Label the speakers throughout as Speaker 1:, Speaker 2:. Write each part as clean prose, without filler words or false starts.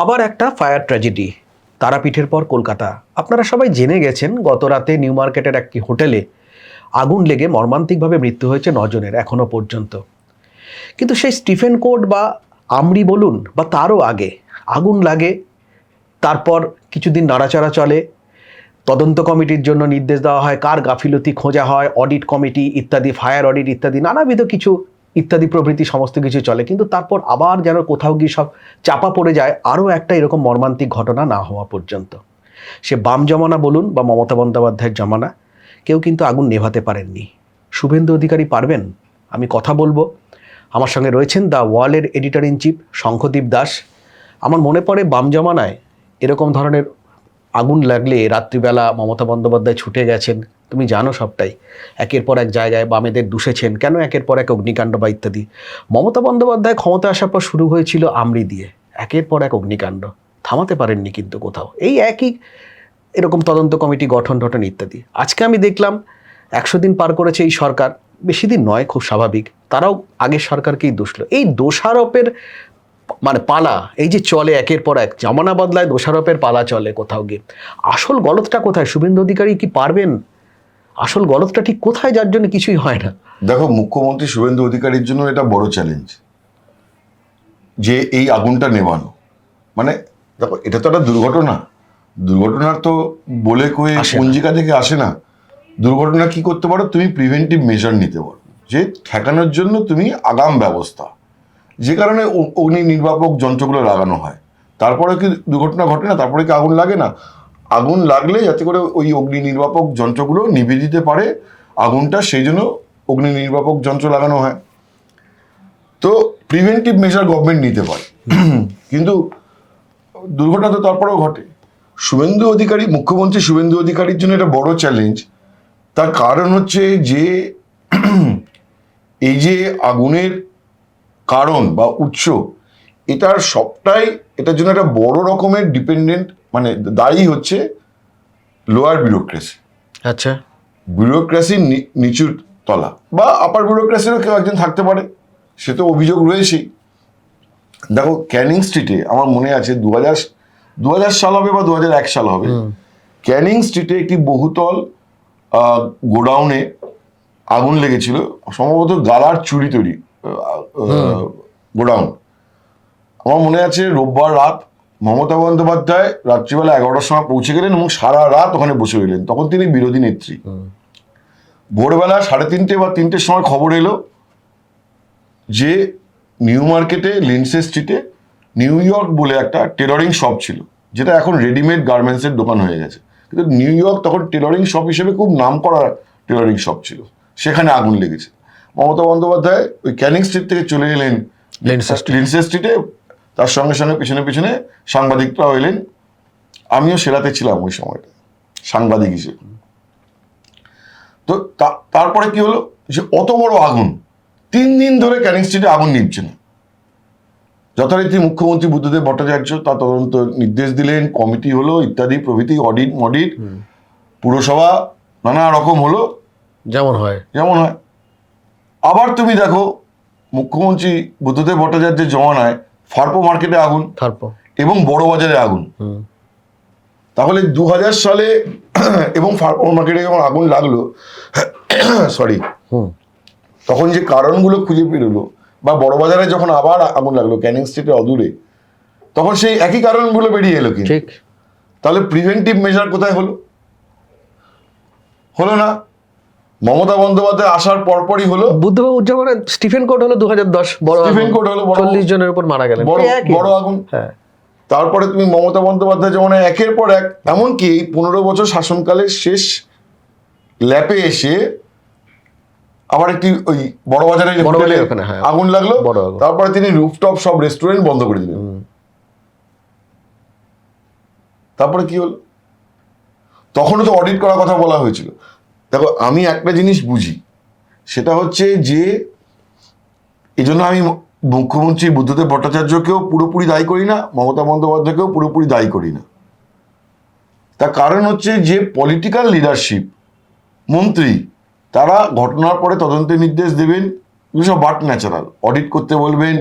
Speaker 1: আবার একটা fire tragedy, তারাপীঠের পর কলকাতা। আপনারা সবাই জেনে গেছেন গত রাতে নিউ মার্কেটের একটি হোটেলে আগুন লেগে মর্মান্তিকভাবে মৃত্যু হয়েছে 9 জনের এখনো পর্যন্ত। কিন্তু সেই স্টিফেন কোড বা আমরি বলুন বা তারও আগে আগুন লাগে, তারপর কিছুদিন নাড়াচাড়া চলে, তদন্ত কমিটির জন্য নির্দেশ দেওয়া হয়, কার গাফিলতি খোঁজা হয়, অডিট কমিটি ইত্যাদি, ফায়ার অডিট ইত্যাদি নানাবিধ কিছু ইত্যাদি প্রভৃতি সমস্ত কিছু চলে। কিন্তু তারপর আবার যেন কোথাও গিয়ে সব চাপা পড়ে যায় আরও একটা এরকম মর্মান্তিক ঘটনা না হওয়া পর্যন্ত। সে বাম জমানা বলুন বা মমতা বন্দ্যোপাধ্যায়ের জমানা, কেউ কিন্তু আগুন নেভাতে পারেননি। শুভেন্দু অধিকারী পারবেন? আমি কথা বলবো। আমার সঙ্গে রয়েছেন দ্য ওয়ালের editor in chief Shankhadeep Das. আমার মনে পড়ে বাম জমানায় এরকম ধরনের আগুন লাগলে রাত্রিবেলা মমতা বন্দ্যোপাধ্যায় ছুটে গেছেন, তুমি জানো সবটাই। একের পর এক জায়গায় বামেদের দুষেছেন, কেন একের পর এক অগ্নিকাণ্ড বা ইত্যাদি। মমতা বন্দ্যোপাধ্যায় ক্ষমতা আসার পর শুরু হয়েছিল আমরি দিয়ে, একের পর এক অগ্নিকাণ্ড, থামাতে পারেননি কিন্তু কোথাও। এই একই এরকম তদন্ত কমিটি গঠন ইত্যাদি। আজকে আমি দেখলাম 100 দিন পার করেছে এই সরকার, বেশি দিন নয়, খুব স্বাভাবিক, তারাও আগের সরকারকেই দোষলো। এই দোষারোপের পালা এই যে চলে, একের পর এক জামানা বদলায়, দোষারোপের পালা চলে কোথাও গিয়ে। আসল গলতটা কোথায়? শুভেন্দু অধিকারী কি পারবেন? আসল গলতটা ঠিক কোথায়, যার জন্য কিছুই হয় না?
Speaker 2: দেখো, মুখ্যমন্ত্রী শুভেন্দু অধিকারীর জন্য এটা বড় চ্যালেঞ্জ যে এই আগুনটা নেভানো। দেখো, এটা তো একটা দুর্ঘটনার তো বলে কয়ে পঞ্জিকা থেকে আসে না। দুর্ঘটনা কি করতে পারো? তুমি প্রিভেন্টিভ মেজার নিতে পারো, যে ঠেকানোর জন্য তুমি আগাম ব্যবস্থা, যে কারণে অগ্নি নির্বাপক যন্ত্রগুলো লাগানো হয়। তারপরে কি দুর্ঘটনা ঘটে না? তারপরে কি আগুন লাগে না? আগুন লাগলে যাতে করে ওই অগ্নি নির্বাপক যন্ত্রগুলো নিভে দিতে পারে আগুনটা, সেই জন্য অগ্নি নির্বাপক যন্ত্র লাগানো হয়। তো প্রিভেন্টিভ মেজার গভর্নমেন্ট নিতে পারে, কিন্তু দুর্ঘটনা তো তারপরেও ঘটে। মুখ্যমন্ত্রী শুভেন্দু অধিকারীর জন্য এটা বড় চ্যালেঞ্জ। তার কারণ হচ্ছে যে এই যে আগুনের কারণ বা উৎস, এটার জন্য একটা বড় রকমের দায়ী হচ্ছে লোয়ার ব্যুরোক্রেসি।
Speaker 1: আচ্ছা,
Speaker 2: ব্যুরোক্রেসির নিচুর তলা বা আপার ব্যুরোক্রেসিরও কেউ একজন থাকতে পারে, সে তো অভিযোগ রয়েছেই। দেখো, ক্যানিং স্ট্রিটে আমার মনে আছে 2000 সাল হবে বা 2001 সাল হবে, ক্যানিং স্ট্রিটে একটি বহুতল গোডাউনে আগুন লেগেছিল, সম্ভবত গালার চুরি তৈরি গোডাউন। আমার মনে আছে রোববার রাত মমতা বন্দ্যোপাধ্যায় রাত্রিবেলা 11টার সময় পৌঁছে গেলেন এবং সারা রাত ওখানে বসে রইলেন। তখন তিনি বিরোধী নেত্রী। ভোরবেলা 3:30 বা 3টের সময় খবর এলো যে নিউ মার্কেটে লিন্ডসে স্ট্রিটে নিউ ইয়র্ক বলে একটা টেলরিং শপ ছিল, যেটা এখন রেডিমেড গার্মেন্টসের দোকান হয়ে গেছে, কিন্তু নিউ ইয়র্ক তখন টেলরিং শপ হিসেবে খুব নাম করা টেলরিং শপ ছিল, সেখানে আগুন লেগেছে। মমতা বন্দ্যোপাধ্যায় ওই ক্যানিং স্ট্রিট থেকে চলে এলেন লিন্ডসে স্ট্রিটে, তার সঙ্গে সঙ্গে পিছনে পিছনে সাংবাদিকরাও এলেন। আমিও সেরাতে ছিলাম ওই সময়টা সাংবাদিক হিসেবে। তো তারপরে কি হলো, যে অত বড় আগুন 3 দিন ধরে ক্যানিং স্ট্রিটে আগুন নিভছে না। যথারীতি মুখ্যমন্ত্রী বুদ্ধদেব ভট্টাচার্য তা তদন্ত নির্দেশ দিলেন, কমিটি হলো ইত্যাদি প্রভৃতি, অডিট পুরসভা নানা রকম হলো, যেমন হয়। আবার তুমি দেখো, মুখ্যমন্ত্রী বুদ্ধদেব ভট্টাচার্যের জমানায় ফার্পো মার্কেটে আগুন এবং বড় বাজারে আগুন। তাহলে 2000 সালে এবং ফার্পো মার্কেটে যখন আগুন লাগলো, তখন যে কারণগুলো খুঁজে পেরোলো, বা বড় বাজারে যখন আবার আগুন লাগলো ক্যানিং স্ট্রিটের অদূরে, তখন সেই একই কারণগুলো বেরিয়ে এলো। ঠিক, তাহলে প্রিভেন্টিভ মেজার কোথায় হলো না? মমতা বন্দ্যোপাধ্যায় আসার পরপরই হলো
Speaker 1: বুদ্ধবাবু উদযাপনে স্টিফেন কোড হলো 2010,
Speaker 2: স্টিফেন কোড হলো
Speaker 1: 40 জনের উপর মারা গেলেন,
Speaker 2: বড় আগুন। তারপরে তুমি মমতা বন্দ্যোপাধ্যায় যেমন একের পর এক, এমনকি 15 বছর শাসনকালের শেষ ল্যাপে এসে আবার একটি ওই বড় বাজারে আগুন লাগলো, তারপরে তিনি রুফটপ সব রেস্টুরেন্ট বন্ধ করে দিলেন। তারপরে কি হলো? তখনও তো অডিট করার কথা বলা হয়েছিল। দেখো, আমি একটা জিনিস বুঝি, সেটা হচ্ছে যে এই জন্য আমি মুখ্যমন্ত্রী বুদ্ধদেব ভট্টাচার্যকেও পুরোপুরি দায়ী করি না, মমতা বন্দ্যোপাধ্যায়কেও পুরোপুরি দায়ী করি না। তার কারণ হচ্ছে যে পলিটিক্যাল লিডারশিপ, মন্ত্রী, তারা ঘটনার পরে তদন্তের নির্দেশ দেবেন, এগুলো সব বাট ন্যাচারাল। অডিট করতে বলবেন,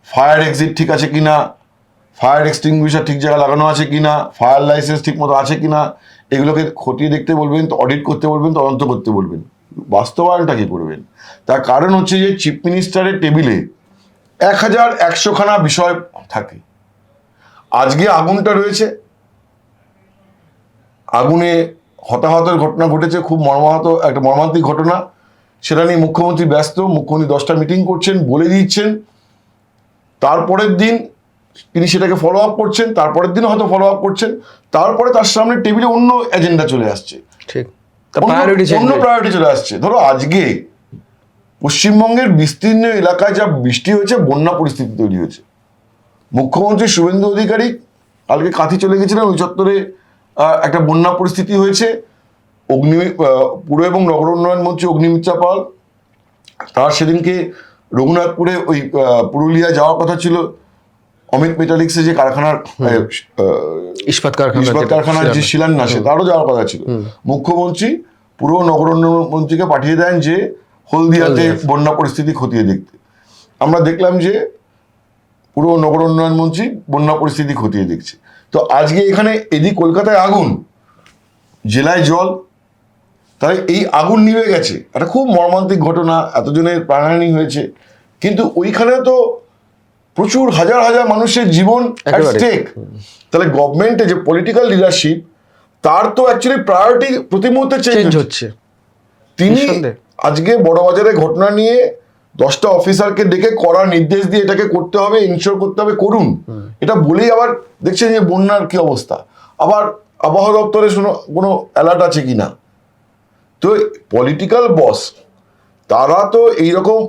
Speaker 2: ফায়ার এক্সিট ঠিক আছে কিনা, ফায়ার এক্সটিংগুইশার ঠিক জায়গায় লাগানো আছে কিনা, ফায়ার লাইসেন্স ঠিক মতো আছে কিনা, এগুলোকে খতিয়ে দেখতে বলবেন, অডিট করতে বলবেন, তদন্ত করতে বলবেন। বাস্তবায়নটা কি করবেন? তার কারণ হচ্ছে যে চিফ মিনিস্টারের টেবিলে 1100খানা বিষয় থাকে। আজকে আগুনটা রয়েছে, আগুনে হতাহতের ঘটনা ঘটেছে, খুব একটা মর্মান্তিক ঘটনা। সেটা নিয়ে মুখ্যমন্ত্রী ব্যস্ত, মুখ্যমন্ত্রী 10টা মিটিং করছেন, বলে দিচ্ছেন, তারপরের দিন তিনি সেটাকে ফলো আপ করছেন, তারপরের দিন হয়তো ফলো আপ করছেন, তারপরে তার সামনে টেবিলে অন্য এজেন্ডা চলে আসছে,
Speaker 1: ঠিক,
Speaker 2: অন্য প্রায়োরিটি চলে আসছে। ধরো আজকে পশ্চিমবঙ্গের বিস্তীর্ণ এলাকায় যা বৃষ্টি হয়েছে, বন্যা পরিস্থিতি তৈরি হয়েছে। মুখ্যমন্ত্রী শুভেন্দু অধিকারী কালকে কাঁথি চলে গেছিলেন, ওই চত্বরে একটা বন্যা পরিস্থিতি হয়েছে। পুর এবং নগর উন্নয়ন মন্ত্রী অগ্নিমিত্রা পাল, তার সেদিনকে রঘুনাথপুরে ওই পুরুলিয়া যাওয়ার কথা ছিল, অমিত মেটালিক্সে যে কারখানার
Speaker 1: ইস্পাত
Speaker 2: কারখানার যে শিলান্যাসে তারও যাওয়ার কথা ছিল। মুখ্যমন্ত্রী পুরো নগর উন্নয়ন মন্ত্রীকে পাঠিয়ে দেন যে হলদিয়াতে বন্যা পরিস্থিতি খতিয়ে দেখতে। আমরা দেখলাম যে পুরো নগর উন্নয়ন মন্ত্রী বন্যা পরিস্থিতি খতিয়ে দেখছে। তো আজকে এখানে এদিক কলকাতায় আগুন, জেলায় জল, তাই এই আগুন নিভে গেছে, একটা খুব মর্মান্তিক ঘটনা, এতজনের প্রাণহানি হয়েছে, কিন্তু ওইখানে তো প্রচুর হাজার হাজার মানুষের জীবন at stake। তাহলে গভর্নমেন্টে যে পলিটিক্যাল লিডারশিপ, তার তো অ্যাকচুয়ালি প্রায়োরিটি প্রতি মুহূর্তে চেঞ্জ হচ্ছে। তিনি আজকে বড়বাজারের ঘটনা নিয়ে 10টা অফিসারকে ডেকে করার নির্দেশ দিয়ে এটাকে করতে হবে, ইনশিওর করতে হবে, করুন, এটা বলেই আবার দেখছেন যে বন্যার কি অবস্থা। আবার আবহাওয়া দপ্তরে কোনো অ্যালার্ট আছে কিনা। তো পলিটিক্যাল বস তারা তো এইরকম,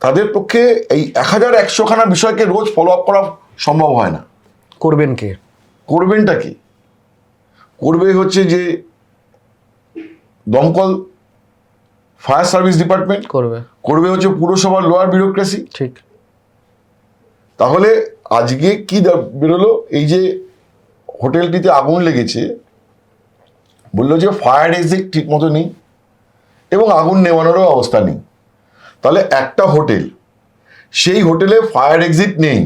Speaker 2: তাদের পক্ষে এই 1100খানা বিষয়কে রোজ ফলো আপ করা সম্ভব হয় না।
Speaker 1: করবেন কে?
Speaker 2: করবেনটা কি? করবে হচ্ছে যে দমকল, ফায়ার সার্ভিস ডিপার্টমেন্ট করবে হচ্ছে পুরসভার লোয়ার বিউরোক্রেসি।
Speaker 1: ঠিক।
Speaker 2: তাহলে আজকে কি বেরোলো, এই যে হোটেলটিতে আগুন লেগেছে, বললো যে ফায়ার এক্সিট ঠিক মতো নেই এবং আগুন নেওয়ানোরও অবস্থা নেই। তাহলে একটা হোটেল, সেই হোটেলে ফায়ার এক্সিট নেই,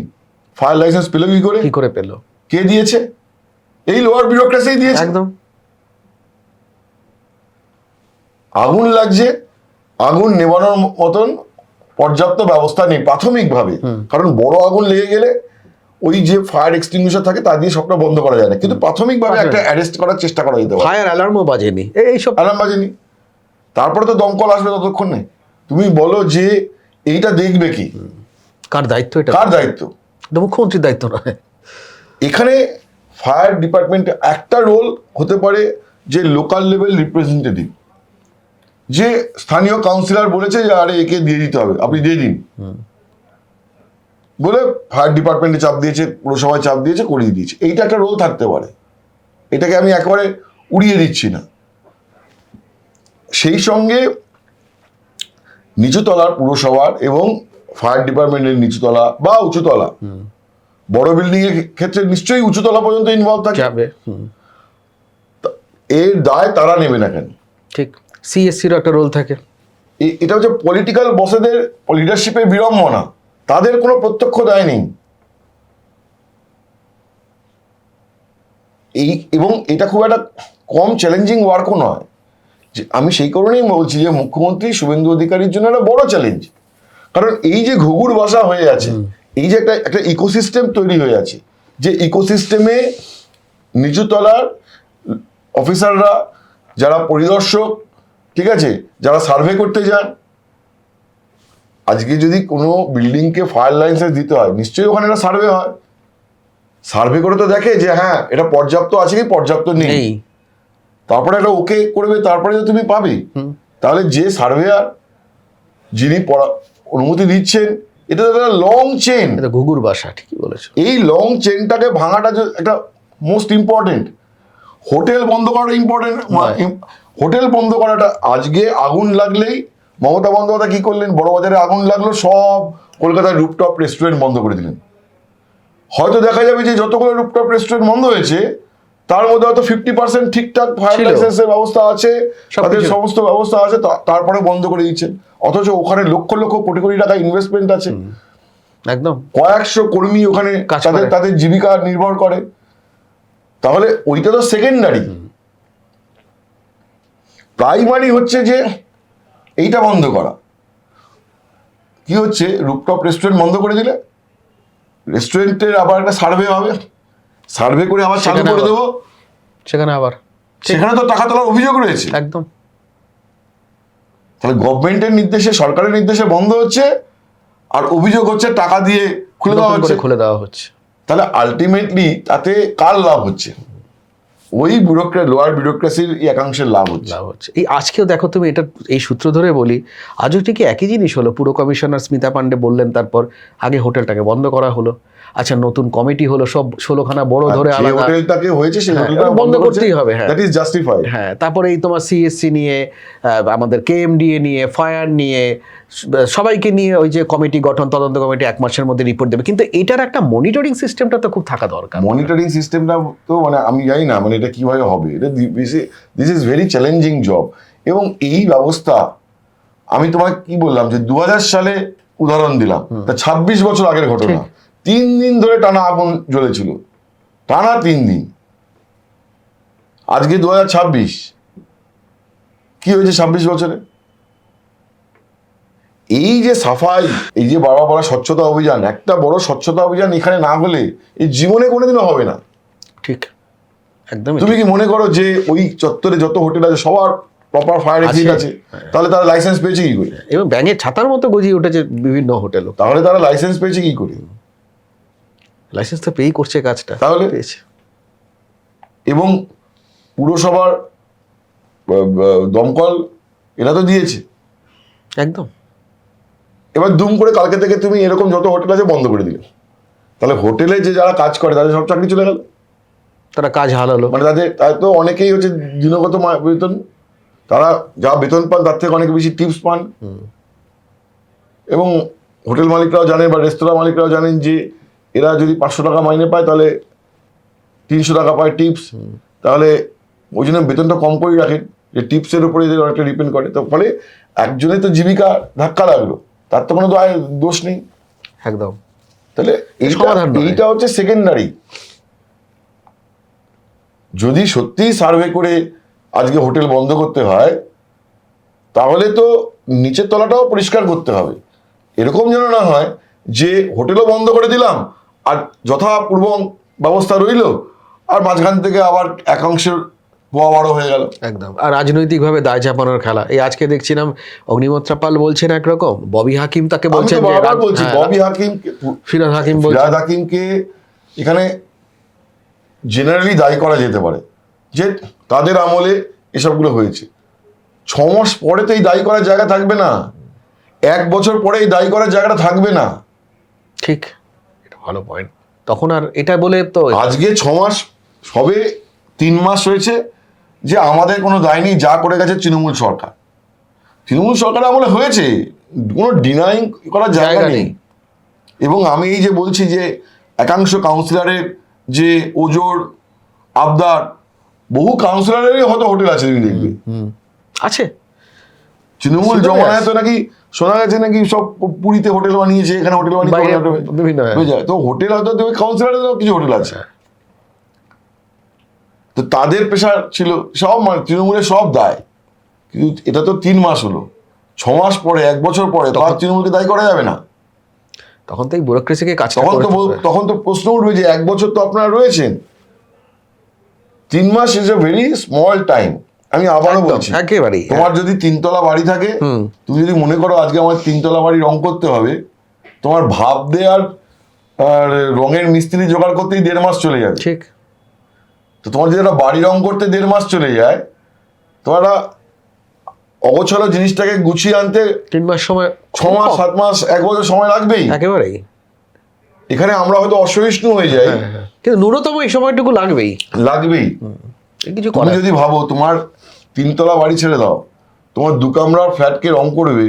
Speaker 2: ফায়ার লাইসেন্স পেল কি করে পেল? কে দিয়েছে? এই লোয়ার বিউরোক্রেসি দিয়েছে।
Speaker 1: একদম।
Speaker 2: আগুন লাগছে, আগুন নেভানোর মতন পর্যাপ্ত ব্যবস্থা নেই প্রাথমিকভাবে, কারণ বড় আগুন লেগে গেলে ওই যে ফায়ার এক্সটিংগুইশার থাকে তা দিয়ে সবটা বন্ধ করা যায় না, কিন্তু প্রাথমিকভাবে একটা অ্যারেস্ট করার চেষ্টা করা যেতে পারে।
Speaker 1: ফায়ার অ্যালার্মও বাজেনি, এইসব
Speaker 2: অ্যালার্ম বাজেনি, তারপরে তো দমকল আসবে ততক্ষণে। তুমি বলো যে এইটা দেখবে কি?
Speaker 1: কার দায়িত্ব এটা?
Speaker 2: কার দায়িত্ব?
Speaker 1: এটা মুখ্যমন্ত্রীর দায়িত্ব নয়।
Speaker 2: এখানে ফায়ার ডিপার্টমেন্টে একটা রোল হতে পারে যে লোকাল লেভেল রিপ্রেজেন্টেটিভ, যে স্থানীয় কাউন্সিলর বলেছে যে আরে একে দিয়ে দিতে হবে, আপনি দিয়ে দিন বলে ফায়ার ডিপার্টমেন্টে চাপ দিয়েছে, পুরসভায় চাপ দিয়েছে, করিয়ে দিয়েছে। এইটা একটা রোল থাকতে পারে, এটাকে আমি একেবারে উড়িয়ে দিচ্ছি না। সেই সঙ্গে নিচুতলার পুরসভার এবং ফায়ার ডিপার্টমেন্টের নিচুতলা বা উঁচুতলা, বড় বিল্ডিং এর ক্ষেত্রে নিশ্চয়ই উঁচুতলা পর্যন্ত ইনভলভ থাকে, এর দায় তারা নেবে না কেন?
Speaker 1: ঠিক। সিএসসির একটা রোল থাকে।
Speaker 2: এটা হচ্ছে পলিটিক্যাল বসেদের লিডারশিপের বিড়ম্বনা, তাদের কোনো প্রত্যক্ষ দায় নেই। এবং এটা খুব একটা কম চ্যালেঞ্জিং ওয়ার্কও নয়। যে আমি সেই কারণেই বলছি যে মুখ্যমন্ত্রী শুভেন্দু অধিকারীর জন্য একটা বড় চ্যালেঞ্জ, কারণ এই যে ঘুঘুর বাসা হয়ে আছে, এই যে একটা ইকোসিস্টেম তৈরি হয়ে আছে, যে ইকোসিস্টেমে নিচুতলার অফিসাররা, যারা পরিদর্শক, ঠিক আছে, যারা সার্ভে করতে যান, আজকে যদি কোনো বিল্ডিংকে ফায়ার লাইসেন্স দিতে হয়, নিশ্চয়ই ওখানে একটা সার্ভে হয়, সার্ভে করে তো দেখে যে হ্যাঁ এটা পর্যাপ্ত আছে কি পর্যাপ্ত নেই, তারপরে একটা ওকে করবে, তারপরে তো তুমি পাবে। তাহলে যে সার্ভেয়ার, যিনি অনুমতি দিচ্ছেন, এটা তো একটা লং চেন,
Speaker 1: ঘুঘুর বাসা, ঠিকই বলেছো। এই
Speaker 2: লং চেনটাকে ভাঙাটা একটা মোস্ট ইম্পর্টেন্ট। হোটেল বন্ধ করাটা ইম্পর্টেন্ট, হোটেল বন্ধ করাটা। আজকে আগুন লাগলেই মমতা বন্দ্যোপাধ্যায় কি করলেন? বড়বাজারে আগুন লাগলো, সব কলকাতার রুপটপ রেস্টুরেন্ট বন্ধ করে দিলেন। হয়তো দেখা যাবে যে যতগুলো রুপটপ রেস্টুরেন্ট বন্ধ হয়েছে তার মধ্যে হয়তো 50% ঠিকঠাক ফায়ার লাইসেন্সের ব্যবস্থা আছে, তাদের সমস্ত ব্যবস্থা আছে, তারপরে বন্ধ করে দিচ্ছেন। অথচ ওখানে লক্ষ লক্ষ কোটি কোটি টাকা ইনভেস্টমেন্ট আছে।
Speaker 1: একদম
Speaker 2: কয়েকশো কর্মী ওখানে
Speaker 1: কাজ
Speaker 2: তাদের
Speaker 1: করে।
Speaker 2: তাদের জীবিকা নির্ভর করে, তাহলে ওইটা তো সেকেন্ডারি। প্রাইমারি হচ্ছে যে এইটা বন্ধ করা। কি হচ্ছে, রুফটপ রেস্টুরেন্ট বন্ধ করে দিলে রেস্টুরেন্টের আবার একটা সার্ভে হবে, সার্ভে করে আবার চালু
Speaker 1: সেখানে
Speaker 2: করে
Speaker 1: আবার-
Speaker 2: দেবো,
Speaker 1: সেখানে আবার
Speaker 2: সেখানে তো টাকা তোলার অভিযোগ রয়েছে।
Speaker 1: একদম
Speaker 2: তাহলে গভর্নমেন্টের নির্দেশে, সরকারের নির্দেশে বন্ধ হচ্ছে, আর অভিযোগ হচ্ছে টাকা দিয়ে খুলে দেওয়া
Speaker 1: নতুন
Speaker 2: হচ্ছে।
Speaker 1: করে খুলে দেওয়া হচ্ছে।
Speaker 2: তাহলে আলটিমেটলি তাতে কার লাভ হচ্ছে? ওই লোয়ার ব্যুরোক্রেসির একাংশের লাভ হচ্ছে।
Speaker 1: লাভ হচ্ছে। এই আজকেও দেখো তুমি, এটা এই সূত্র ধরে বলি, আজও ঠিক একই জিনিস হলো। পুরো কমিশনার স্মিতা পান্ডে বললেন, তারপর আগে হোটেলটাকে বন্ধ করা হলো, আচ্ছা নতুন কমিটি হলো, সব 16খানা বড় ধরে
Speaker 2: যে
Speaker 1: আলাদা,
Speaker 2: হোটেলটাকে হয়েছে সেই
Speaker 1: হ্যাঁ,
Speaker 2: হোটেলটা
Speaker 1: বন্ধ করতেই হবে, হ্যাঁ।
Speaker 2: That is justified.
Speaker 1: হ্যাঁ, তারপরে এই তোমার সিএসসি নিয়ে, আমাদের কেএমডিএ নিয়ে, ফায়ার নিয়ে, সবাইকে নিয়ে ওই যে কমিটি গঠন, তদন্ত কমিটি 1 মাসের মধ্যে রিপোর্ট দেবে, কিন্তু এটার একটা মনিটরিং সিস্টেমটা তো খুব থাকা দরকার।
Speaker 2: মনিটরিং সিস্টেমটা তো মানে আমি জানি না মানে এটা কিভাবে হবে, এটা this is very challenging job. এবং এই ব্যবস্থা, আমি তোমাকে কি বললাম যে 2000 সালে উদাহরণ দিলাম, তা 26 বছর আগের ঘটনা। 3 দিন ধরে টানা আগুন জ্বলেছিল, টানা 3 দিন। আজকে 2026, কি হয়েছে 26 বছরে? এই যে সাফাই, এই যে বড় বড় স্বচ্ছতা অভিযান, একটা বড় স্বচ্ছতা অভিযান এখানে না হলে এই জীবনে কোনোদিনও হবে না।
Speaker 1: ঠিক, একদমই।
Speaker 2: তুমি কি মনে করো যে ওই চত্বরে যত হোটেল আছে সবার প্রপার ফায়ার এক্সিট আছে? তাহলে তারা লাইসেন্স পেয়েছে কি করে?
Speaker 1: এবং ব্যাঙের ছাতার মতো গজিয়ে উঠেছে বিভিন্ন হোটেলও।
Speaker 2: তাহলে তারা লাইসেন্স পেয়েছে কি করে?
Speaker 1: লাইসেন্স তো পেই করছে কাজটা,
Speaker 2: তাহলে
Speaker 1: পেয়েছে।
Speaker 2: এবং পুরসভার দমকল এরা তো দিয়েছে।
Speaker 1: একদম
Speaker 2: এবার দুম করে কালকে থেকে তুমি এরকম যত হোটেল আছে বন্ধ করে দিলে, তাহলে হোটেলে যে যারা কাজ করে তাদের সব চাকরি চলে গেল।
Speaker 1: তারা কাজ হারালো।
Speaker 2: মানে তাদের তো অনেকেই হচ্ছে দিনগত বেতন, তারা যা বেতন পান তার থেকে অনেক বেশি টিপস পান। এবং হোটেল মালিকরাও জানেন বা রেস্তোরাঁ মালিকরাও জানেন যে এরা যদি 500 টাকা মাইনে পায় তাহলে 300 টাকা পায় টিপস, তাহলে ওই জন্য বেতনটা কম করে রাখেন, যে টিপসের উপরে যে অনেকটা ডিপেন্ড করে। তো ফলে একজনের তো জীবিকা ধাক্কা লাগলো, তার তো কোনো দোষ নেই।
Speaker 1: একদম।
Speaker 2: তাহলে
Speaker 1: সমাধান নয়।
Speaker 2: এইটা হচ্ছে সেকেন্ডারি। যদি সত্যিই সার্ভে করে আজকে হোটেল বন্ধ করতে হয়, তাহলে তো নিচের তলাটাও পরিষ্কার করতে হবে। এরকম যেন না হয় যে হোটেলও বন্ধ করে দিলাম আর যথাপূর্ব ব্যবস্থা রইল, আর মাঝখান থেকে আবার একাংশের পোয়া বড় হয়ে গেল।
Speaker 1: একদম। আর রাজনৈতিকভাবে দায় চাপানোর খেলা। এই আজকে দেখছিলাম অগ্নিমিত্রা পাল বলছেন একরকম, ববি হাকিম তাকে
Speaker 2: আমি
Speaker 1: বলছেন
Speaker 2: তো
Speaker 1: যে
Speaker 2: বারবার বলছি, ববি হাকিম,
Speaker 1: ফিরোজ হাকিম বলছেন,
Speaker 2: ফিরহাদ হাকিমকে এখানে জেনারেলি দায়ী করা যেতে পারে যে তাদের আমলে এসবগুলো হয়েছে। 6 মাস পরে তো এই দায়ী করার জায়গা থাকবে না, 1 বছর পরে এই দায়ী করার জায়গাটা থাকবে না।
Speaker 1: ঠিক, এটা ভালো পয়েন্ট। তখন আর এটা বলে তো
Speaker 2: আজকে 6 মাস, সবে 3 মাস হয়েছে যে আমাদের কোনো দায় নেই, যা করে গেছে তৃণমূল সরকার। তৃণমূল সরকার আমলে হয়েছে, কোনো ডিনাইং করার জায়গা নেই। এবং আমি এই যে বলছি যে একাংশ কাউন্সিলরের যে ওজোর আবদার, বহু কাউন্সিলরেরই হয়তো হোটেল আছে, তুমি দেখবে
Speaker 1: আছে।
Speaker 2: তৃণমূল জমানায় তো নাকি শোনা গেছে নাকি সব পুরীতে হোটেল বানিয়েছে, এখানে হোটেল
Speaker 1: বাইরে
Speaker 2: বানিয়ে
Speaker 1: বিভিন্ন
Speaker 2: হয়ে যায়। তো হোটেল হয়তো তুমি কাউন্সিলরেরও কিছু হোটেল আছে, তো তাদের প্রেশার ছিল সব, মানে তৃণমূলের সব দায়। কিন্তু এটা তো 3 মাস হলো, 6 মাস পরে, 1 বছর পরে তো আর তৃণমূলকে দায়ী করা যাবে না।
Speaker 1: তখন তো এই ব্যুরোক্রেসিকে কাজ
Speaker 2: তখন তো প্রশ্ন উঠবে যে 1 বছর তো আপনারা রয়েছেন, 3 মাস is a very small time. আমি আবারও বলছি,
Speaker 1: একেবারেই।
Speaker 2: তোমার যদি 3 তলা বাড়ি থাকে, তুমি যদি মনে করো আজকে আমার 3 তলা বাড়ি রং করতে হবে, তোমার ভাব দেওয়ার আর রঙের মিস্ত্রি জোগাড় করতেই 1.5 মাস চলে যাবে।
Speaker 1: ঠিক।
Speaker 2: তো তোমার যদি একটা বাড়ি রং করতে 1.5 মাস চলে যায়, তোমার অগোছালো জিনিসটাকে গুছিয়ে আনতে
Speaker 1: 3 মাস সময়,
Speaker 2: 6 মাস 7 মাস 1 বছর সময় লাগবেই।
Speaker 1: একেবারেই।
Speaker 2: এখানে আমরা হয়তো অসহিষ্ণু হয়ে যাই,
Speaker 1: কিন্তু ন্যূনতম এই সময়টুকু লাগবেই। কিছু
Speaker 2: তুমি যদি ভাবো তোমার 3 তলা বাড়ি ছেড়ে দাও, তোমার 2 কামরার ফ্ল্যাটকে রং করবে,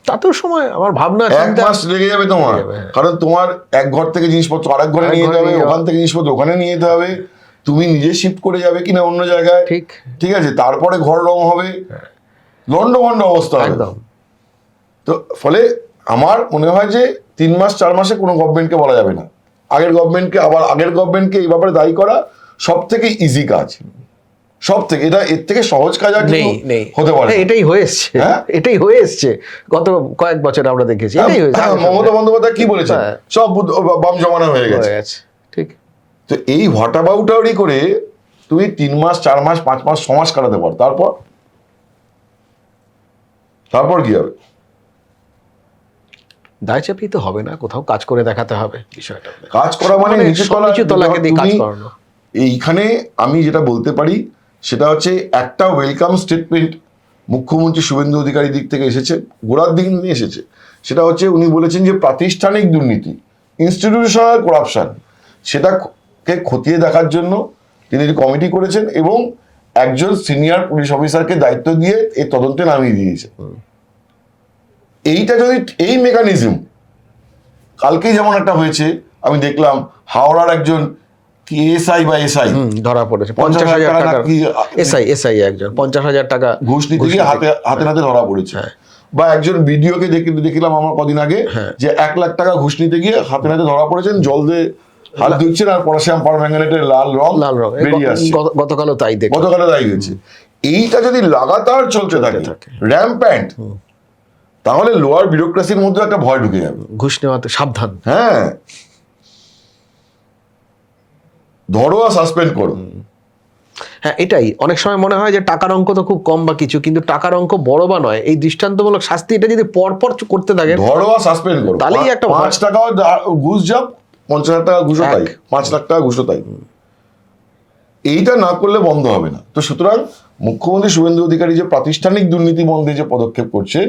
Speaker 1: তাতেও সময়, আমার ভাবনা
Speaker 2: 1 মাস লেগে যাবে তোমার। কারণ তোমার এক ঘর থেকে জিনিসপত্র আরেক ঘরে নিয়ে যেতে হবে, ওখান থেকে জিনিসপত্র ওখানে নিয়ে যেতে হবে, তুমি নিজে শিফট করে যাবে কিনা অন্য জায়গায়, ঠিক আছে, তারপরে ঘর রং হবে, লন্ডভন্ড অবস্থা হবে।
Speaker 1: একদম।
Speaker 2: তো ফলে আমার মনে হয় যে 3 মাস 4 মাসে কোনো গভর্নমেন্টকে বলা যাবে না। আগের গভর্নমেন্টকে এই ব্যাপারে দায়ী করা সব থেকে ইজি কাজ, সব থেকে এটা এর থেকে সহজ কাজ আর কিছু
Speaker 1: নেই
Speaker 2: হতে পারে না।
Speaker 1: এটাই হয়ে এসছে,
Speaker 2: হ্যাঁ?
Speaker 1: এটাই হয়ে এসছে গত কয়েক বছর আমরা দেখেছি, এটাই হয়েছে।
Speaker 2: মমতা বন্দ্যোপাধ্যায় কি বলেছেন,
Speaker 1: হ্যাঁ।
Speaker 2: সব বাম জমানা হয়ে গেছে।
Speaker 1: ঠিক।
Speaker 2: তো এই হটাবাউটারি করে তুমি 3 মাস 4 মাস 5 মাস 6 মাস কাটাতে পারো, তারপর কি হবে?
Speaker 1: দায় চাপিয়ে তো হবে না, কোথাও কাজ করে দেখাতে হবে বিষয়টা।
Speaker 2: কাজ করা মানে নিচু
Speaker 1: তলাকে দিয়ে কাজ করানো।
Speaker 2: এইখানে আমি যেটা বলতে পারি সেটা হচ্ছে একটা ওয়েলকাম স্টেটমেন্ট মুখ্যমন্ত্রী শুভেন্দু অধিকারীর দিক থেকে এসেছে, গোড়ার দিক নিয়ে এসেছে। সেটা হচ্ছে উনি বলেছেন যে প্রাতিষ্ঠানিক দুর্নীতি, ইনস্টিটিউশনাল করাপশন, সেটাকে খতিয়ে দেখার জন্য তিনি কমিটি করেছেন এবং একজন সিনিয়র পুলিশ অফিসারকে দায়িত্ব দিয়ে এই তদন্তে নামিয়ে দিয়েছে। এইটা যদি এই মেকানিজম কালকেই যেমন একটা হয়েছে, আমি দেখলাম হাওড়ার একজন কি এসআই বা এসআই
Speaker 1: ধরা পড়েছে 50,000 টাকা, এসআই একজন 50,000 টাকা
Speaker 2: ঘুষ নিতে গিয়ে হাতে ধরা পড়েছে। বা একজন ভিডিওকে দেখলাম আমরা কদিন আগে যে 1 লাখ টাকা ঘুষ নিতে গিয়ে হাতে ধরা পড়েছেন, জল দিয়ে হাত ধুচ্ছেন আর পটাশিয়াম পারম্যাঙ্গানেটের লাল রং বেরিয়ে আসছে।
Speaker 1: গতকালও তাই
Speaker 2: হয়েছে। এইটা যদি লাগাতার চলতে থাকে র্যাম্প্যান্ট, তাহলে লোয়ার বিউরোক্রেসির মধ্যে একটা ভয় ঢুকে যাবে,
Speaker 1: ঘুষ নেওয়াতে সাবধান।
Speaker 2: হ্যাঁ, ধরো আর সাসপেন্ড করো।
Speaker 1: হ্যাঁ, এটাই অনেক সময় মনে হয় যে টাকার অঙ্ক তো খুব কম বা কিছু, কিন্তু টাকার অঙ্ক বড় বা নয়, এই দৃষ্টান্তমূলক শাস্তি এটা যদি পরপর করতে থাকে,
Speaker 2: ধরো আর সাসপেন্ড করো,
Speaker 1: তাহলেই একটা
Speaker 2: 5 টাকাও ঘুষ যাও, 50,000 টাকা ঘুষও তাই, 5 লাখ টাকা ঘুষও তাই। এইটা না করলে বন্ধ হবে না। তো সুতরাং মুখ্যমন্ত্রী শুভেন্দু অধিকারী যে প্রাতিষ্ঠানিক দুর্নীতি বন্ধে যে পদক্ষেপ করছে,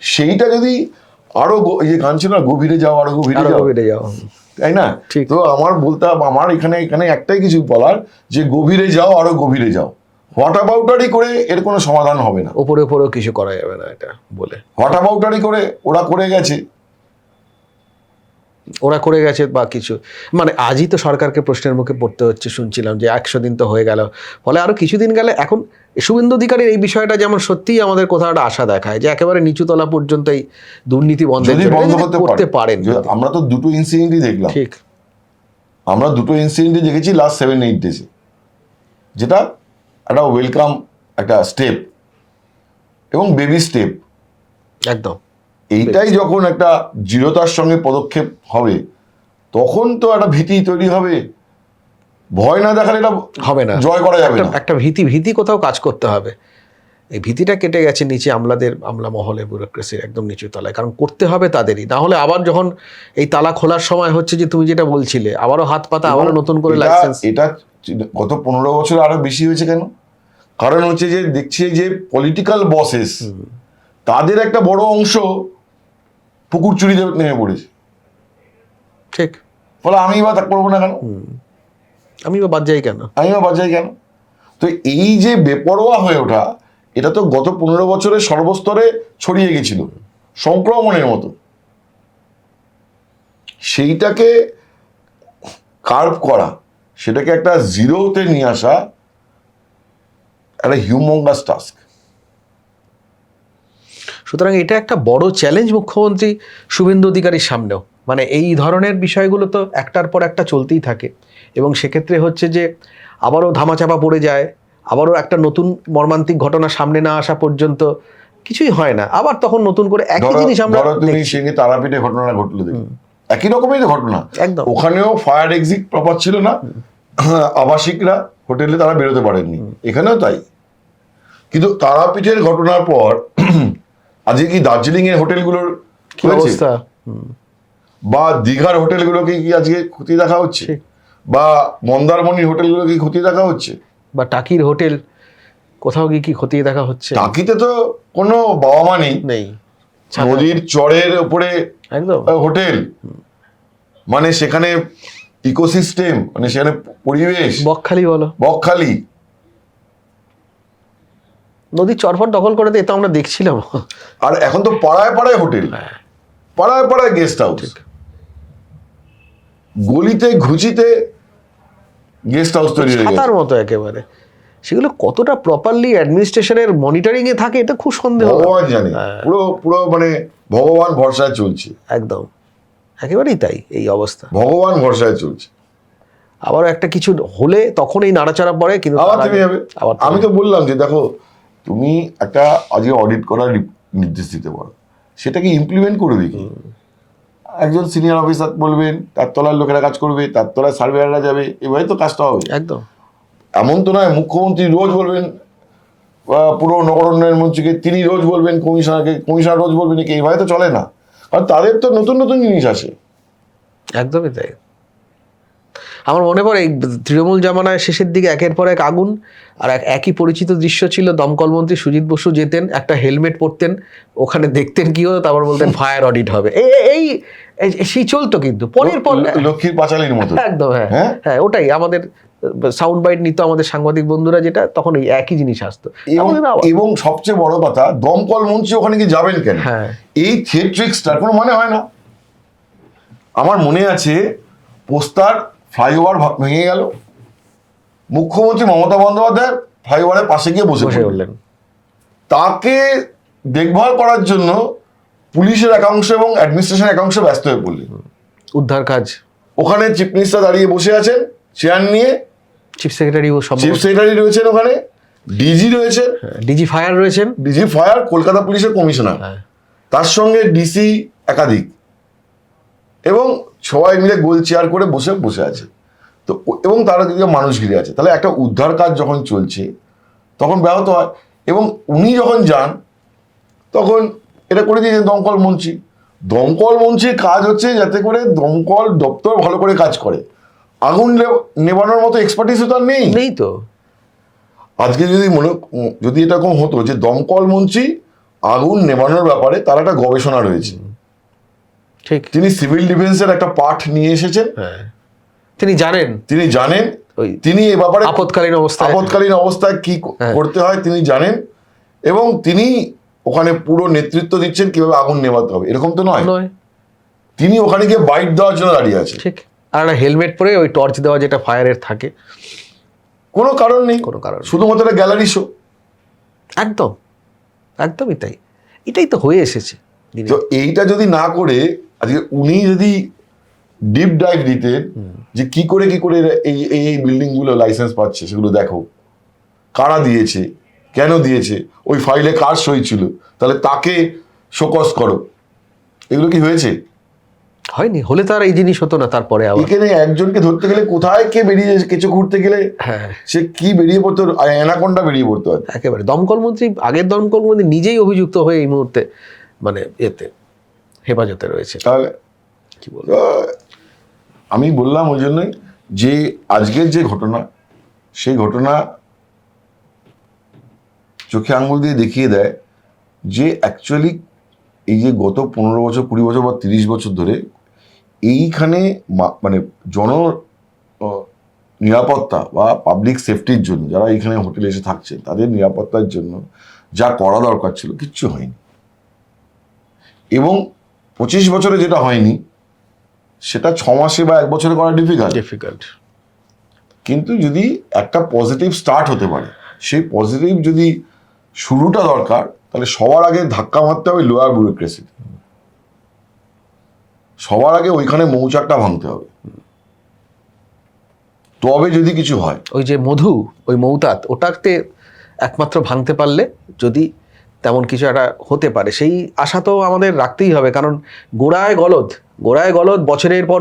Speaker 2: সেইটা যদি আরো এই যে গান ছিল না, গভীরে যাও, আরো গভীরে যাও, তাই না? তো আমার এখানে একটাই কিছু বলার, যে গভীরে যাও, আরো গভীরে যাও। হটাবাউটারি করে এর কোনো সমাধান হবে না,
Speaker 1: উপরেও কিছু করা যাবে না এটা বলে।
Speaker 2: হটাবাউটারি করে ওরা করে গেছে বা কিছু, মানে আজই তো সরকারকে প্রশ্নের মুখে পড়তে হচ্ছে, শুনছিলাম যে 100 দিন তো হয়ে গেল, ফলে আরো কিছুদিন গেলে এখন শুভেন্দু অধিকারীর এই বিষয়টা যেমন সত্যিই আমাদের কোথাও একটা আশা দেখায় যে একেবারে নিচুতলা পর্যন্ত এই দুর্নীতি বন্ধ করতে পারেন। আমরা তো দুটো ইনসিডেন্টই দেখলাম,
Speaker 1: ঠিক,
Speaker 2: আমরা দুটো ইনসিডেন্টই দেখেছি লাস্ট 7-8 ডেজে, যেটা একটা ওয়েলকাম একটা স্টেপ এবং বেবি স্টেপ
Speaker 1: একদম।
Speaker 2: এইটাই যখন একটা দৃঢ়তার সঙ্গে পদক্ষেপ হবে, তখন তো একটা ভীতি তৈরি হবে, ভয় না দেখালে এটা
Speaker 1: হবে না,
Speaker 2: জয় করা যাবে না।
Speaker 1: একটা ভীতি কোথাও কাজ করতে হবে। এই ভীতিটা কেটে গেছে নিচে আমলা মহলে, ব্যুরোক্রেসির একদম নিচু তলায়, কারণ করতে হবে তাদেরই, না হলে আবার যখন এই তালা খোলার সময় হচ্ছে যে তুমি যেটা বলছিলে, আবারও হাত পাতা, আবারও নতুন করে লাইসেন্স।
Speaker 2: এটা গত 15 বছর আরো বেশি হয়েছে কেন? কারণ হচ্ছে যে দেখছি যে পলিটিক্যাল বসেস, তাদের একটা বড় অংশ পুকুর চুরিতে নেমে পড়েছে।
Speaker 1: ঠিক,
Speaker 2: ফলে আমি বা তা করবো না কেন,
Speaker 1: আমি বা বাদ যাই কেন?
Speaker 2: তো এই যে বেপরোয়া হয়ে ওঠা, এটা তো গত 15 বছরে সর্বস্তরে ছড়িয়ে গেছিল সংক্রমণের মতো। সেইটাকে কার্ভ করা, সেটাকে একটা জিরোতে নিয়ে আসা একটা হিউমঙ্গাস টাস্ক।
Speaker 1: সুতরাং এটা একটা বড় চ্যালেঞ্জ মুখ্যমন্ত্রী শুভেন্দু অধিকারীর সামনেও, মানে এই ধরনের বিষয়গুলো তো একটার পর একটা চলতেই থাকে, এবং সেক্ষেত্রে হচ্ছে যে আবারও ধামাচাপা পড়ে যায়, আবারও একটা নতুন মর্মান্তিক ঘটনা সামনে না আসা পর্যন্ত কিছুই হয় না, আবার তখন নতুন করে একই জিনিস আমরা দেখছি।
Speaker 2: তারাপীঠে ঘটনা ঘটলো, দেখুন একই রকমের ঘটনা,
Speaker 1: একদম।
Speaker 2: ওখানেও ফায়ার এক্সিট প্রপার ছিল না, আবাসিকরা হোটেলে তারা বেরোতে পারেননি, এখানেও তাই। কিন্তু তারাপীঠের ঘটনার পর আজকে কি দার্জিলিং এর হোটেলগুলোর কি অবস্থা, বা দীঘার হোটেলগুলোকে কি আজকে খতিয়ে দেখা হচ্ছে, বা মন্দারমণির হোটেলগুলো কি খতিয়ে দেখা হচ্ছে,
Speaker 1: বা টাকির হোটেল কোথাও কি খতিয়ে দেখা হচ্ছে?
Speaker 2: টাকিতে তো কোনো বাবা মা নেই, নদীর চরের উপরে একদম হোটেল, মানে সেখানে ইকোসিস্টেম, মানে সেখানে পরিবেশ, বকখালি
Speaker 1: নদীর চরফট দখল করে দিয়ে, এটা আমরা দেখছিলাম।
Speaker 2: আর এখন তো পাড়ায় হোটেল, পাড়ায় গেস্ট হাউস, গলিতে ঘুচিতে গেস্ট হাউস তৈরি হয়ে গেছে
Speaker 1: মতো একেবারে। সেগুলো কতটা প্রপারলি অ্যাডমিনিস্ট্রেশনের মনিটরিং এ থাকে এটা খুব সন্দেহ,
Speaker 2: ভগবান জানে। পুরো মানে ভগবান ভরসায় চলছে।
Speaker 1: একেবারেই তাই এই অবস্থা।
Speaker 2: ভগবান ভরসায় চলছে।
Speaker 1: আবার একটা কিছু হলে তখন এই নাড়াচাড়া পড়ে, কিন্তু
Speaker 2: আবার
Speaker 1: তার
Speaker 2: থেমে
Speaker 1: আগে
Speaker 2: যাবে।
Speaker 1: আবার
Speaker 2: আমি তো বললাম যে দেখো, তুমি একটা আজকে অডিট করার নির্দেশ দিতে পারো, সেটাকে ইমপ্লিমেন্ট করে দেখি। একজন সিনিয়র অফিসার বলবেন, তার তলার লোকেরা কাজ করবে, তার তলায় সার্ভেয়াররা যাবে, এভাবে তো কাজটা হবে।
Speaker 1: একদম।
Speaker 2: এমন তো নয় মুখ্যমন্ত্রী রোজ বলবেন পুরো নগর উন্নয়ন মন্ত্রীকে, তিনি রোজ বলবেন কমিশনারকে, কমিশনার রোজ বলবেন, কি এইভাবে তো চলে না। কারণ তাদের তো নতুন নতুন জিনিস আসে।
Speaker 1: একদমই তাই। আমার মনে পড়ে এই তৃণমূল জামানায় শেষের দিকে একের পর এক আগুন, আর একই পরিচিত দৃশ্য ছিল, দমকল মন্ত্রী সুজিত বসু যেতেন, একটা হেলমেট পরতেন, ওখানে দেখতেন কি হতো, তারপর বলতেন ফায়ার অডিট হবে। এই সেই চলতো কিন্তু পরের পর।
Speaker 2: লক্ষ্মীর পাঁচালির মতো
Speaker 1: একদম, হ্যাঁ
Speaker 2: হ্যাঁ
Speaker 1: হ্যাঁ, ওটাই আমাদের সাউন্ড বাইট নিত আমাদের সাংবাদিক বন্ধুরা, যেটা তখন ওই একই জিনিস আসতো।
Speaker 2: এবং সবচেয়ে বড় কথা, দমকল মন্ত্রী ওখানে কি যাবেন কেন?
Speaker 1: হ্যাঁ,
Speaker 2: এই থিয়েট্রিক্সটার কোনো মানে হয় না। আমার মনে আছে পোস্তার ফ্লাইওভার ভেঙে গেল, মুখ্যমন্ত্রী মমতা বন্দ্যোপাধ্যায় ফ্লাইওভারের পাশে গিয়ে বসে
Speaker 1: বললেন,
Speaker 2: তাকে দেখভাল করার জন্য পুলিশের একাংশ এবং অ্যাডমিনিস্ট্রেশন একাংশ ব্যস্ত হয়ে পড়লেন।
Speaker 1: উদ্ধার কাজ।
Speaker 2: ওখানে চিফ মিনিস্টার দাঁড়িয়ে বসে আছেন চেয়ার নিয়ে,
Speaker 1: চিফ সেক্রেটারি
Speaker 2: চিফ সেক্রেটারি রয়েছেন ওখানে, ডিজি রয়েছেন,
Speaker 1: ডিজি ফায়ার রয়েছেন,
Speaker 2: ডিজি ফায়ার কলকাতা পুলিশের কমিশনার, তার সঙ্গে ডিসি একাধিক, এবং সবাই মিলে গোল চেয়ার করে বসে আছে। তো এবং তারা যদি মানুষ ঘিরে আছে, তাহলে একটা উদ্ধার কাজ যখন চলছে তখন ব্যাহত হয়। এবং উনি যখন যান তখন এটা করে দিয়েছেন দমকল মন্ত্রী। দমকল মন্ত্রীর কাজ হচ্ছে যাতে করে দমকল দপ্তর ভালো করে কাজ করে, আগুন নেবানোর মতো এক্সপার্টিসও তার নেই।
Speaker 1: তো
Speaker 2: আজকে যদি এরকম হতো যে দমকল মন্ত্রী আগুন নেবানোর ব্যাপারে তার একটা গবেষণা রয়েছে,
Speaker 1: ঠিক,
Speaker 2: তিনি সিভিল ডিফেন্সের একটা পাঠ নিয়ে এসেছেন,
Speaker 1: তিনি জানেন
Speaker 2: তিনি এ ব্যাপারে
Speaker 1: আপৎকালীন
Speaker 2: অবস্থায় কি করতে হয় তিনি জানেন, এবং তিনি ওখানে পুরো নেতৃত্ব দিচ্ছেন কিভাবে আগুন নেভাতে হবে। এরকম তো নয় তিনি ওখানে গিয়ে বাইট দেওয়ার জন্য দাঁড়িয়ে আছে।
Speaker 1: ঠিক, আর একটা হেলমেট পরে ওই টর্চ দেওয়া যেটা ফায়ারের থাকে,
Speaker 2: কোনো কারণ নেই, শুধুমাত্র একটা গ্যালারি শো।
Speaker 1: একদমই তাই, এটাই তো হয়ে এসেছে।
Speaker 2: তো এইটা যদি না করে আজকে উনি যদি ডিপ ডাইভ দিতেন যে কি করে এই বিল্ডিং গুলো লাইসেন্স পাচ্ছে, সেগুলো দেখো, কারা দিয়েছে, কেন দিয়েছে, ওই ফাইলে কার সই ছিল, তাহলে তাকে শোকজ করো, এগুলো কি হয়েছে?
Speaker 1: হয়নি, হলে তো আর এই জিনিস হতো না। তারপরে
Speaker 2: এখানে একজনকে ধরতে গেলে কোথায় কে বেরিয়ে কিছু ঘুরতে গেলে সে কি বেরিয়ে পড়তো, অ্যানাকোন্ডা বেরিয়ে পড়তো।
Speaker 1: একেবারে দমকল মন্ত্রী, আগের দমকল মন্ত্রী নিজেই অভিযুক্ত হয়ে এই মুহূর্তে মানে এতে হেফাজতে রয়েছে।
Speaker 2: তাহলে কি বলবো, আমি বললাম ওই জন্যই যে আজকের যে ঘটনা, সেই ঘটনা চোখে আঙুল দিয়ে দেখিয়ে দেয় যে অ্যাকচুয়ালি এই যে গত 15 বছর 20 বছর বা 30 বছর ধরে এইখানে মানে নিরাপত্তা বা পাবলিক সেফটির জন্য যারা এইখানে হোটেলে এসে থাকছে তাদের নিরাপত্তার জন্য যা করা দরকার ছিল কিচ্ছু হয়নি। এবং 25 বছরে যেটা হয়নি সেটা 6 মাসে বা 1 বছরে করা ডিফিকাল্ট। কিন্তু যদি একটা পজিটিভ স্টার্ট হতে পারে, সেই পজিটিভ যদি শুরুটা দরকার, তাহলে সবার আগে ধাক্কা মারতে হবে লোয়ার ব্যুরোক্রেসি, সবার আগে ওইখানে মৌচাকটা ভাঙতে হবে, তবে যদি কিছু হয়।
Speaker 1: ওই যে ওই মৌতাত, ওটাতে একমাত্র ভাঙতে পারলে যদি তেমন কিছু একটা হতে পারে, সেই আশা তো আমাদের রাখতেই হবে। কারণ গোড়ায় গলদ বছরের পর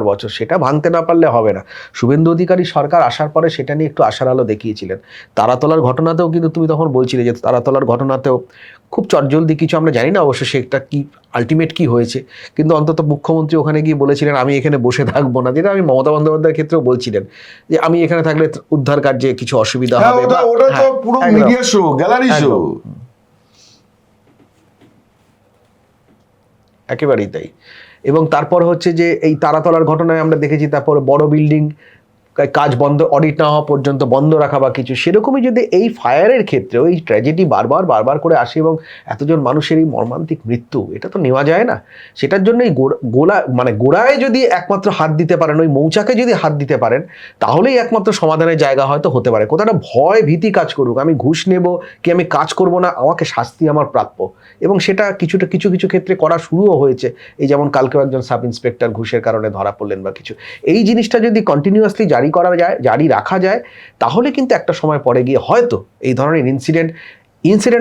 Speaker 1: বছর, সেটা ভাঙতে না পারলে হবে না। শুভেন্দু অধিকারী সরকার আসার পরে সেটা নিয়ে একটু আশার আলো দেখিয়েছিলেন। তারাতলার ঘটনাতেও কিন্তু তুমি তখন বলছিলে যে তারাতলার ঘটনাতেও খুব চটজলদি কিছু, আমরা জানি না অবশ্য সেটা কি আলটিমেট কি হয়েছে, কিন্তু অন্তত মুখ্যমন্ত্রী ওখানে গিয়ে বলেছিলেন আমি এখানে বসে থাকবো না, যেটা আমি মমতা বন্দ্যোপাধ্যায়ের ক্ষেত্রেও বলছিলেন যে আমি এখানে থাকলে উদ্ধার কার্যে কিছু অসুবিধা হবে।
Speaker 2: ওটা তো পুরো মিডিয়া শো, গ্যালারি শো।
Speaker 1: একেবারেই তাই। এবং তারপর হচ্ছে যে এই তারাতলার ঘটনায় আমরা দেখেছি, তারপর বড় বিল্ডিং কাজ বন্ধ, অডিট না হওয়া পর্যন্ত বন্ধ রাখা বা কিছু, সেরকমই যদি এই ফায়ারের ক্ষেত্রেও এই ট্র্যাজেডি বারবার করে আসে এবং এতজন মানুষের এই মর্মান্তিক মৃত্যু, এটা তো নেওয়া যায় না। সেটার জন্য এই গোড়ায় যদি একমাত্র হাত দিতে পারেন, ওই মৌচাকে যদি হাত দিতে পারেন, তাহলেই একমাত্র সমাধানের জায়গা হয়তো হতে পারে। কোথাও একটা ভয় ভীতি কাজ করুক, আমি ঘুষ নেব কি আমি কাজ করব না, আমাকে শাস্তি আমার প্রাপ্য, এবং সেটা কিছু ক্ষেত্রে করা শুরুও হয়েছে। এই যেমন কালকেও একজন সাব ইন্সপেক্টর ঘুষের কারণে ধরা পড়লেন বা কিছু। এই জিনিসটা যদি কন্টিনিউয়াসলি জারি রাখা যায়, তাহলে কিন্তু একটা সময় পরে গিয়ে হয়তো এই ধরনের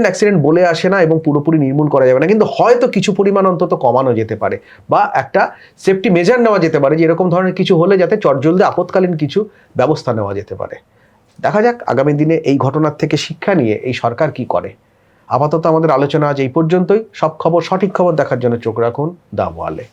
Speaker 1: অ্যাক্সিডেন্ট বলে আসে না এবং পুরোপুরি নির্মূল করা যাবে না, কিন্তু হয়তো কিছু পরিমাণ অন্তত কমানো যেতে পারে, বা একটা সেফটি মেজার নেওয়া যেতে পারে যে এরকম ধরনের কিছু হলে যাতে চটজলদি আপৎকালীন কিছু ব্যবস্থা নেওয়া যেতে পারে। দেখা যাক আগামী দিনে এই ঘটনার থেকে শিক্ষা নিয়ে এই সরকার কি করে। আপাতত আমাদের আলোচনা আজ এই পর্যন্তই। সঠিক খবর দেখার জন্য চোখ রাখুন দ্য ওয়ালে।